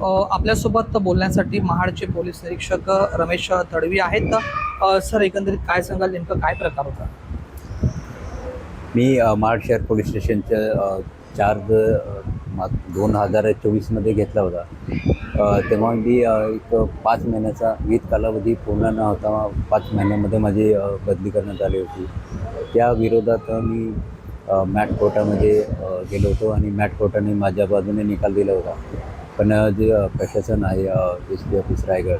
आपल्यासोबत बोलण्यासाठी महाडचे पोलीस निरीक्षक रमेश तडवी आहेत. सर, एकंदरीत काय सांगाल, नेमकं काय प्रकार होता? मी महाड शहर पोलीस स्टेशनच्या चार्ज 2024मध्ये घेतला होता. तेव्हा मी एक 5 महिन्याचा विथ कालावधी पूर्ण न होता 5 महिन्यामध्ये माझी बदली करण्यात आली होती. त्या विरोधात मी मॅट कोर्टामध्ये गेलो होतो आणि मॅट कोर्टाने माझ्या बाजूने निकाल दिला होता. पण जे प्रशासन आहे SP ऑफिस रायगड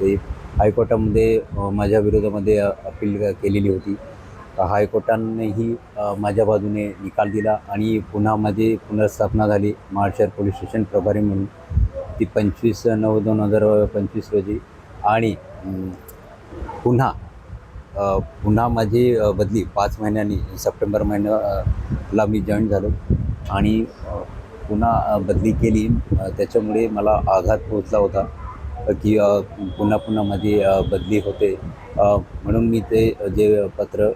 ते हायकोर्टामध्ये माझ्या विरोधामध्ये अपील केलेली होती. हायकोर्टानेही माझ्या बाजूने निकाल दिला आणि पुन्हा माझी पुनर्स्थापना झाली महाड शहर पोलीस स्टेशन प्रभारी म्हणून. ती 25/9/2025 रोजी आणि पुन्हा माझी बदली 5 महिन्यांनी सप्टेंबर महिन्याला मी जॉईन झालो आणि पुन्हा बदली केली. त्याच्यामुळे मला आघात पोहोचला होता की पुन्हा माझी बदली होते. म्हणून मी ते जे पत्र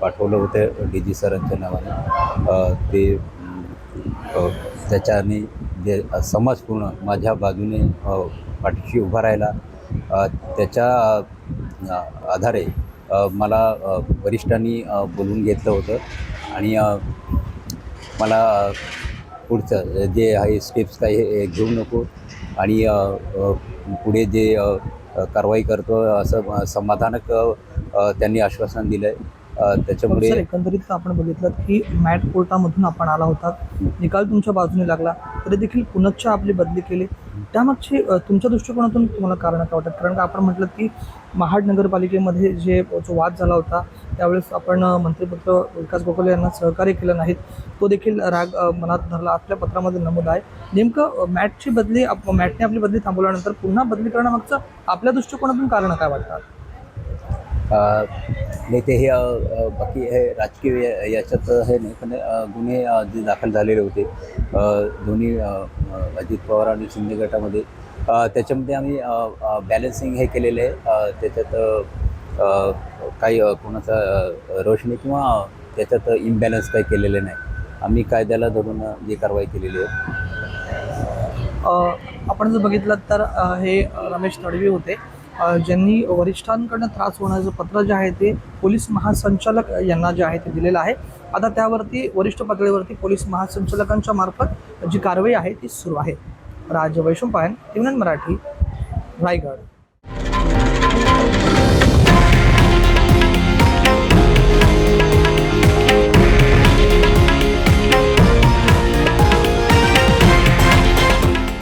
पाठवलं होतं DG सरांच्या नावाने ते त्याच्याने जे समाज पूर्ण माझ्या बाजूने पाठीशी उभा राहिला. त्याच्या आधारे मला वरिष्ठांनी बोलवून घेतलं होतं आणि मला पुढचं जे आहे स्टेप्स काही घेऊ नको आणि पुढे जे कारवाई करतो असं समाधानक त्यांनी आश्वासन दिलं आहे. त्याच्यामुळे सर, एकंदरीत आपण बघितलं की मॅट कोर्टामधून आपण आला होता, निकाल तुमच्या बाजूने लागला तरी देखील पुनश्च आपली बदली केली. त्यामागची तुमच्या दृष्टिकोनातून तुम्हाला कारण काय वाटतं? कारण का आपण म्हटलं की महाड नगरपालिकेमध्ये जो वाद झाला होता त्यावेळेस आपण मंत्रिपत्र विकास गोखले यांना सहकार्य केलं नाहीत, तो देखील राग मनात धरला आपल्या पत्रामध्ये नमूद आहे. नेमकं मॅटने आपली बदली थांबवल्यानंतर पुन्हा बदली करण्यामागचं आपल्या दृष्टिकोनातून कारण काय वाटतं? नाही, ते हे बाकी हे राजकीय याच्यात हे नाही, पण गुन्हे जे दाखल झालेले होते दोन्ही अजित पवार आणि शिंदे गटामध्ये, त्याच्यामध्ये आम्ही बॅलन्सिंग हे केलेलं आहे. त्याच्यात काही कोणाचा रोष नाही किंवा त्याच्यात इम्बॅलन्स काही केलेलं नाही. आम्ही कायद्याला धरून जी कारवाई केलेली आहे. आपण जर बघितलं तर हे रमेश तडवी होते, ज्यांनी वरिष्ठांकडनं त्रास होण्याचं पत्र जे आहे ते पोलीस महासंचालक यांना जे आहे ते दिलेलं आहे. आता त्यावरती वरिष्ठ पातळीवरती पोलीस महासंचालकांच्या मार्फत जी कारवाई आहे ती सुरू आहे. राज वैशंपायन, TV9 मराठी, रायगड.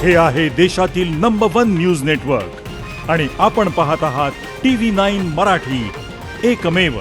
हे आहे देशातील नंबर 1 न्यूज नेटवर्क आणि आपण पाहत आहात TV9 मराठी, एकमेव.